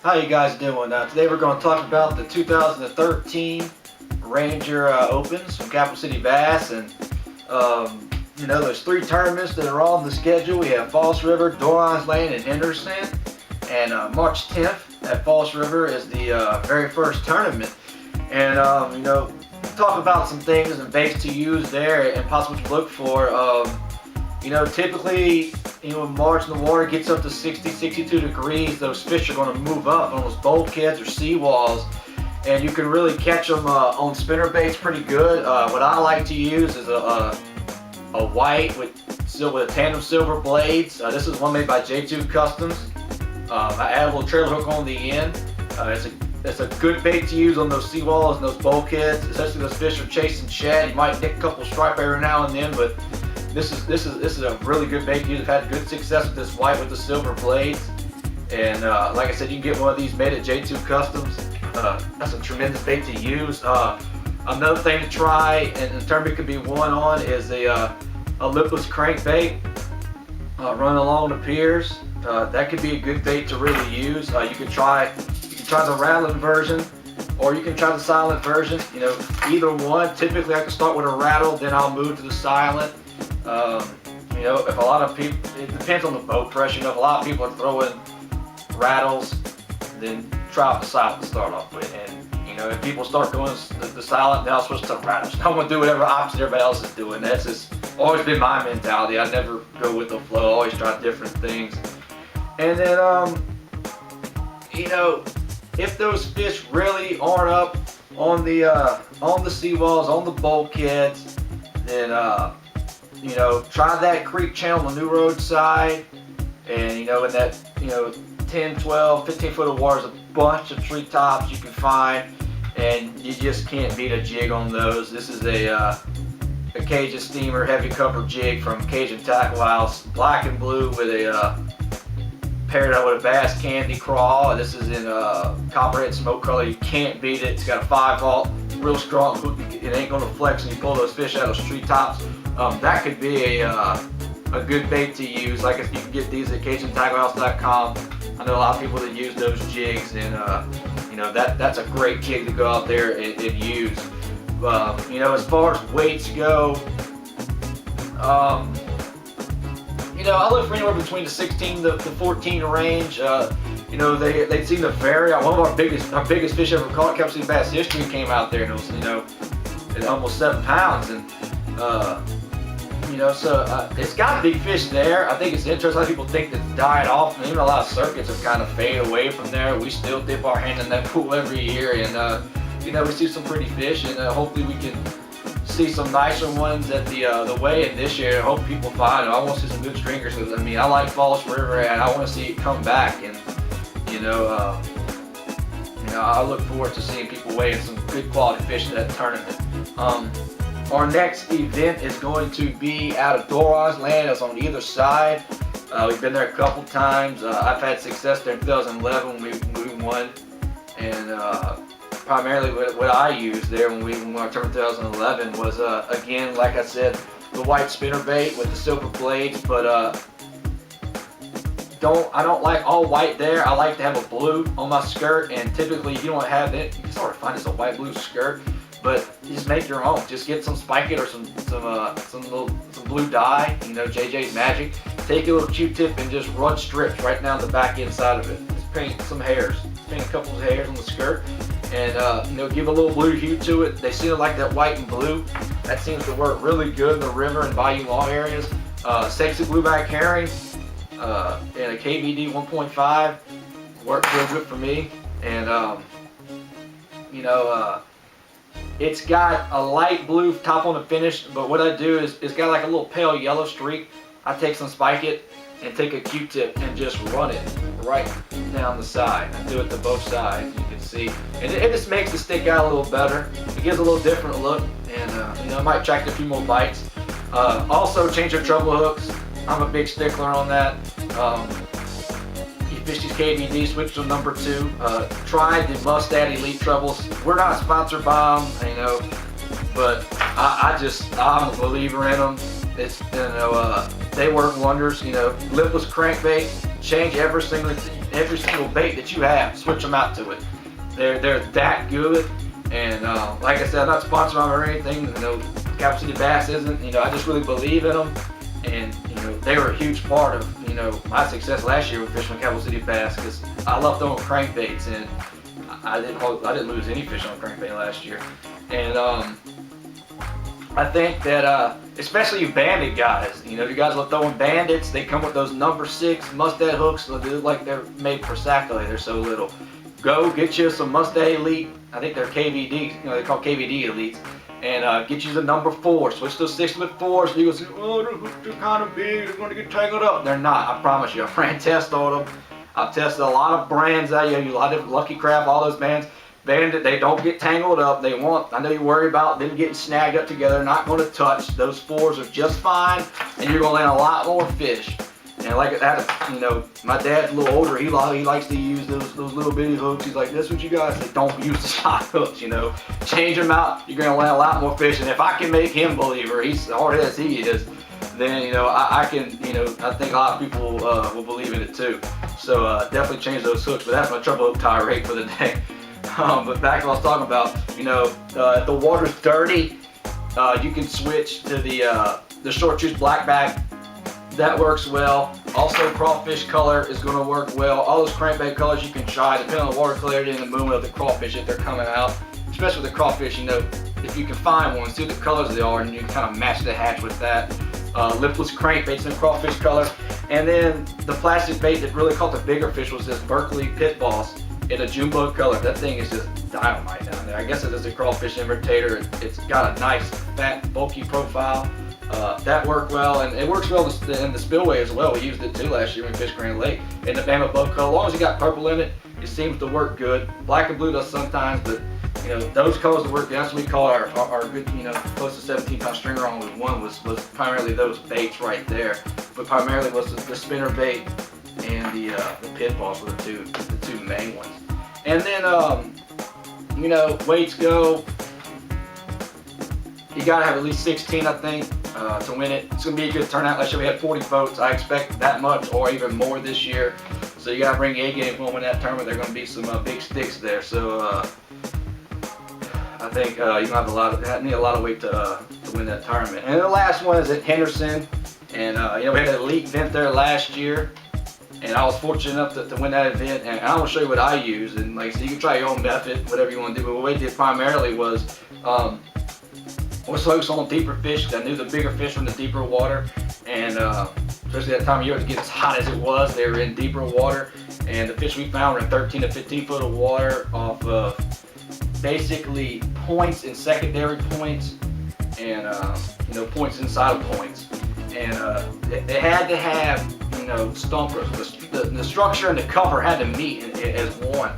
How you guys doing? Today we're going to talk about the 2013 Ranger Opens from Capital City Bass, and there's three tournaments that are on the schedule. We have Falls River, Dorans Lane, and Henderson, and March 10th at Falls River is the very first tournament. And talk about some things and baits to use there and possibly to look for. Typically, in March when the water gets up to 60, 62 degrees, those fish are going to move up on those bulkheads or seawalls, and you can really catch them on spinner baits pretty good. What I like to use is a white with tandem silver blades. This is one made by J2 Customs. I add a little trailer hook on the end. It's a good bait to use on those seawalls and those bulkheads, especially those fish are chasing shad. You might nick a couple stripe every now and then, but this is a really good bait to use. I've had good success with this white with the silver blades, and like I said, you can get one of these made at J2 Customs. That's a tremendous bait to use. Another thing to try, and the tournament could be won on, is a lipless crankbait running along the piers. That could be a good bait to really use. You can try the rattling version, or you can try the silent version. Either one. Typically, I can start with a rattle, then I'll move to the silent. If a lot of people, it depends on the boat pressure. If a lot of people are throwing rattles, then try out the silent to start off with. And if people start going the silent, then I'll switch to rattles. I'm gonna do whatever opposite everybody else is doing. That's just always been my mentality. I never go with the flow. I always try different things. And then if those fish really aren't up on the seawalls, on the bulkheads, then try that creek channel on the New Road side, and in that 10, 12, 15 foot of water is a bunch of treetops you can find, and you just can't beat a jig on those. This is a Cajun Steamer heavy cover jig from Cajun Tackle House, black and blue with a paired up with a Bass Candy Crawl. This is in copperhead smoke color. You can't beat it. It's got a 5-volt, real strong hook. It ain't gonna flex when you pull those fish out of those treetops. That could be a good bait to use. Like, if you can get these at CajunTackleHouse.com. I know a lot of people that use those jigs, and that's a great jig to go out there and use. As far as weights go, I look for anywhere between the 16 to 14 range. They seem to vary. One of our biggest fish ever caught, Capital City Bass history, came out there, and it was at almost 7 pounds, and it's got big fish there. I think it's interesting. A lot of people think that it's died off, and even a lot of circuits have kind of faded away from there. We still dip our hand in that pool every year, and we see some pretty fish, and hopefully we can see some nicer ones at the weigh-in this year. I hope people find them. I want to see some good stringers, because I like Falls River, and I want to see it come back. And I look forward to seeing people weigh in some good quality fish in that tournament. Our next event is going to be out of Dorans Lane. It's on either side. We've been there a couple times. I've had success there in 2011 when we won, and primarily what I used there when we won our tournament in 2011 was again, like I said, the white spinner bait with the silver blades. But I don't like all white there. I like to have a blue on my skirt, and typically if you don't have it, you can sort of find it's a white blue skirt. But you just make your own. Just get some Spike It or some blue dye, JJ's Magic. Take a little Q-tip and just run strips right down the back inside of it. Just paint some hairs. Paint a couple of hairs on the skirt, and give a little blue hue to it. They seem to like that white and blue. That seems to work really good in the river and bayou long areas. Sexy blueback herring and a KVD 1.5 worked real good for me, and it's got a light blue top on the finish, but what I do is it's got like a little pale yellow streak. I take some Spike It and take a Q-tip and just run it right down the side. I do it to both sides, you can see. And it just makes it stick out a little better. It gives a little different look, and it might attract a few more bites. Also, change your treble hooks. I'm a big stickler on that. You fish these KVD, switch to number 2. Try the Mustad Elite trebles. We're not sponsored by them, but I'm a believer in them. It's they work wonders. Lipless crankbait, change every single every single bait that you have, switch them out to it. They're that good. And like I said, I'm not sponsored by them or anything. You know, Capital City Bass isn't. You know, I just really believe in them. And you know, they were a huge part of, you know, my success last year with fishing with Capital City Bass, because I love throwing crankbaits, and I didn't lose any fish on crankbait last year. And I think that especially you bandit guys, you know, you guys love throwing bandits. They come with those number 6 Mustad hooks. They look like they're made for sac-a-lait. They're so little. Go get you some Mustad Elite. I think they're KVD. You know, they call KVD Elites. And get you the number 4. Switch those 6-foot 4s. You go say, oh, they're kind of big. They're going to get tangled up. They're not. I promise you. I ran tests on them. I've tested a lot of brands out here. A lot of Lucky Craft, all those brands. Bandit, they don't get tangled up. They won't. I know you worry about them getting snagged up together. Not going to touch. Those 4s are just fine, and you're going to land a lot more fish. And like that, you know, my dad's a little older. He likes to use those little bitty hooks. He's like, that's what you guys say. Don't use the shot hooks. You know, change them out. You're going to land a lot more fish. And if I can make him believer, he's hard as he is, then you know I can. You know, I think a lot of people will believe in it too. So definitely change those hooks. But that's my treble hook tirade for the day. But back to what I was talking about, you know, if the water's dirty, you can switch to the short juice black bag. That works well. Also, crawfish color is going to work well. All those crankbait colors you can try, depending on the water clarity and the movement of the crawfish if they're coming out. Especially with the crawfish, you know, if you can find one, see what the colors they are, and you can kind of match the hatch with that. Lipless crankbaits in crawfish color. And then the plastic bait that really caught the bigger fish was this Berkley Pit Boss in a jumbo color. That thing is just dynamite down there. I guess it is a crawfish imitator. It's got a nice, fat, bulky profile. That worked well, and it works well in the spillway as well. We used it too last year when we fished Grand Lake. In the Bama Boat color, as long as you got purple in it, it seems to work good. Black and blue does sometimes, but you know, those colors that work. That's what we call our good, you know, close to 17-pound stringer on with one was primarily those baits right there. But primarily was the spinner bait and the Pit Boss were the two main ones. And then you know, weights go. You gotta have at least 16, I think, to win it. It's gonna be a good turnout. Last year we had 40 boats. I expect that much or even more this year. So you gotta bring your A game when we win that tournament. There are gonna be some big sticks there. So I think you need a lot of weight to win that tournament. And the last one is at Henderson, and you know, we had an elite event there last year, and I was fortunate enough to win that event. And I want to show you what I use, and like so you can try your own method, whatever you want to do. But what we did primarily was. Was focused on deeper fish. I knew the bigger fish were in the deeper water, and especially that time of year to get as hot as it was, they were in deeper water. And the fish we found were in 13 to 15 foot of water off of basically points and secondary points, and you know, points inside of points. And they had to have, you know, stumpers. The structure and the cover had to meet as one.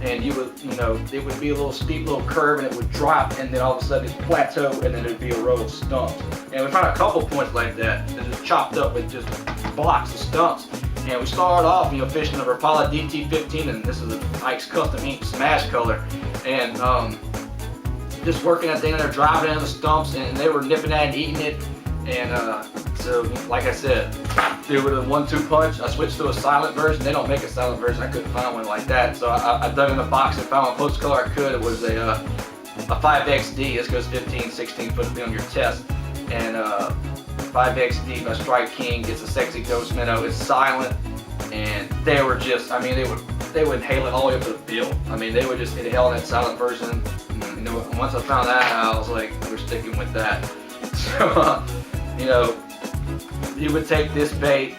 And you would, you know, it would be a little steep little curve, and it would drop, and then all of a sudden it'd plateau, and then it'd be a row of stumps. And we found a couple points like that just chopped up with just blocks of stumps. And we started off, you know, fishing the Rapala DT15, and this is a Ike's Custom Ink Smash color, and just working that thing in there, driving in the stumps, and they were nipping at it and eating it. And so, like I said, do it with a 1-2 punch. I switched to a silent version. They don't make a silent version. I couldn't find one like that. So I dug in the box and found one close color I could. It was a 5XD. This goes 15, 16 foot to be on your test. And 5XD by Strike King. It's a sexy ghost minnow. It's silent. And they were just, I mean, they would inhale it all the way up to the bill. I mean, they would just inhale that silent version. You know, once I found that out, I was like, we're sticking with that. So, you know, you would take this bait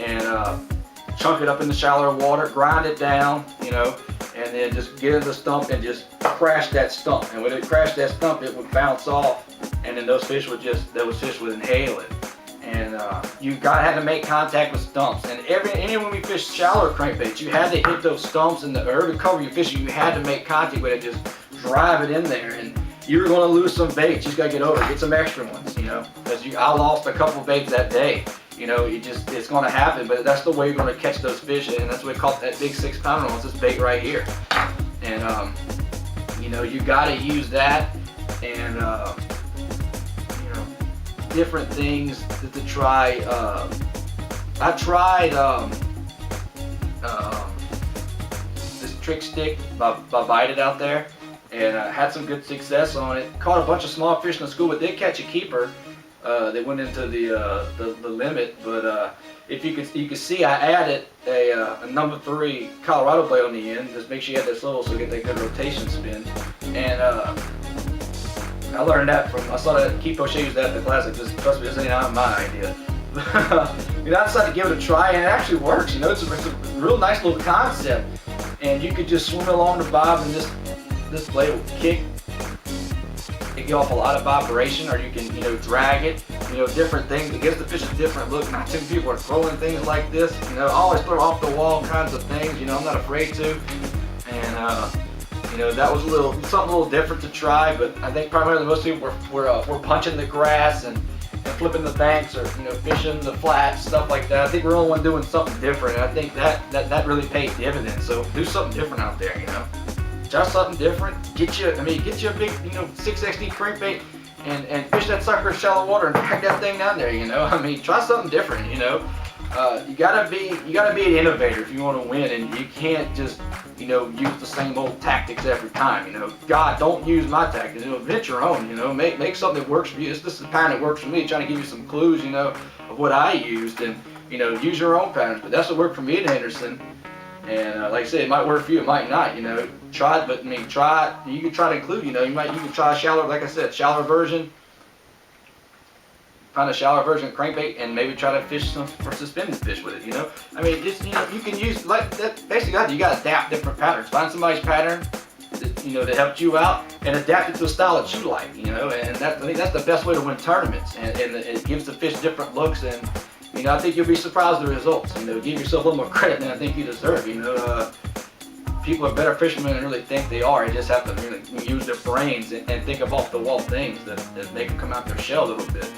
and chunk it up in the shallower water, grind it down, you know, and then just get in the stump and just crash that stump. And when it crashed that stump, it would bounce off, and then those fish would inhale it. And you had to make contact with stumps. And anyone we fished shallower crankbaits, you had to hit those stumps in the to cover your fish. You had to make contact with it, just drive it in there. And you were going to lose some baits. You just got to get over it. Get some extra ones, you know, because I lost a couple baits that day. You know, it's going to happen, but that's the way you're going to catch those fish, and that's what we call that big 6-pounder one. It's this bait right here. And you know, you got to use that, and you know, different things to try. I tried trick stick by Bite It out there, and had some good success on it. Caught a bunch of small fish in the school, but did catch a keeper. They went into the limit, but if you could see, I added a number 3 Colorado blade on the end, just make sure you have this little so you get that good rotation spin. And I learned that I saw that Keith O'Shea use that at the Classic. Just trust me, this ain't not my idea. I decided to give it a try, and it actually works. It's a real nice little concept, and you could just swim along the bob, and this blade will kick. It give off a lot of vibration, or you can drag it, different things. It gives the fish a different look. Not too many people are throwing things like this. I always throw off the wall kinds of things. I'm not afraid to, and that was something a little different to try. But I think primarily most people were punching the grass and flipping the banks, or fishing the flats, stuff like that. I think we're the only one doing something different, and I think that really paid dividends. So do something different out there, Try something different. Get you a big 6XD crankbait and fish that sucker in shallow water and drag that thing down there. Try something different. You gotta be an innovator if you want to win, and you can't just use the same old tactics every time. God, don't use my tactics. Invent your own. Make something that works for you. This is the pattern that works for me. Trying to give you some clues, of what I used, and use your own patterns. But that's what worked for me at Henderson. And like I said, it might work for you, it might not. Try it, but try it. You can try to include. You can try a shallow, like I said, shallower version. Find a shallower version of crankbait and maybe try to fish some for suspended fish with it. You can use like that. Basically, you got to adapt different patterns. Find somebody's pattern that helped you out and adapt it to a style that you like. And I think that's the best way to win tournaments. And it gives the fish different looks, and I think you'll be surprised at the results. Give yourself a little more credit than I think you deserve. People are better fishermen than really think they are. They just have to really use their brains and think of off-the-wall things that make them come out their shell a little bit.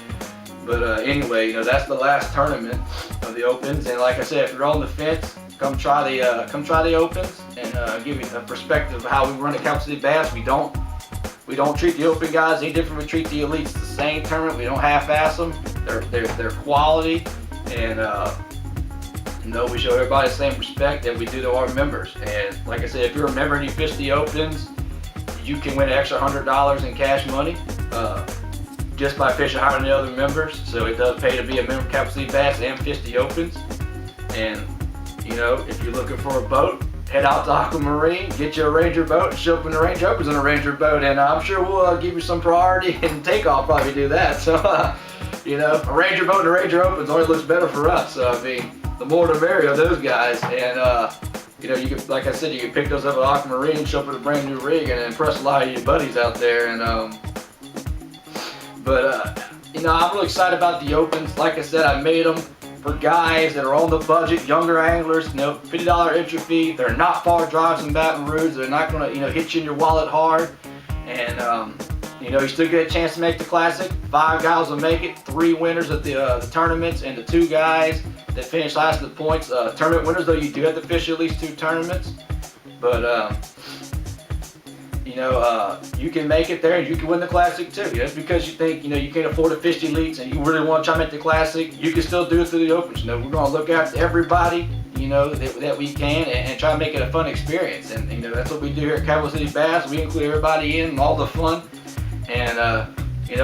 But anyway, that's the last tournament of the Opens. And like I said, if you're on the fence, come try the Opens, and give you a perspective of how we run at Calvert City Bass. We don't treat the Open guys any different. We treat the elites the same tournament. We don't half-ass them. They're quality, and we show everybody the same respect that we do to our members. And like I said, if you're a member and you fish the Opens, you can win an extra $100 in cash money just by fishing higher than the other members. So it does pay to be a member of Calvert City Bass and fish the Opens. And if you're looking for a boat, head out to Aquamarine, get you a Ranger boat, and show up in the Ranger Opens on a Ranger boat, and I'm sure we'll give you some priority and takeoff. Probably do that. So a Ranger boat and a Ranger Opens always looks better for us. So the more the merrier of those guys. And you can, like I said, you can pick those up at Aquamarine, show up with a brand new rig, and impress a lot of your buddies out there. And I'm really excited about the Opens. Like I said, I made them for guys that are on the budget, younger anglers. $50 entry fee. They're not far drives in Baton Rouge. They're not going to hit you in your wallet hard. And you still get a chance to make the Classic. 5 guys will make it. 3 winners at the tournaments, and the 2 guys that finish last at the points. Tournament winners, though, you do have to fish at least 2 tournaments. But you can make it there, and you can win the Classic too. Just because you think you can't afford to fish the elites and you really want to try to make the Classic, you can still do it through the Opens. We're going to look after everybody that we can, and try to make it a fun experience. And that's what we do here at Calvert City Bass. We include everybody in all the fun. And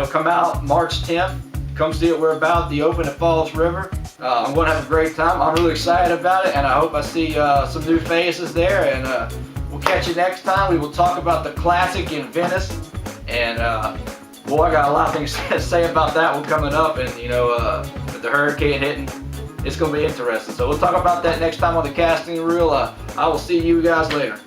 come out March 10th. Come see what we're about, the Open at Falls River. I'm going to have a great time. I'm really excited about it, and I hope I see some new faces there. And we'll catch you next time. We will talk about the Classic in Venice. And boy, I got a lot of things to say about that one coming up. And with the hurricane hitting, it's going to be interesting. So we'll talk about that next time on the Casting Reel. I will see you guys later.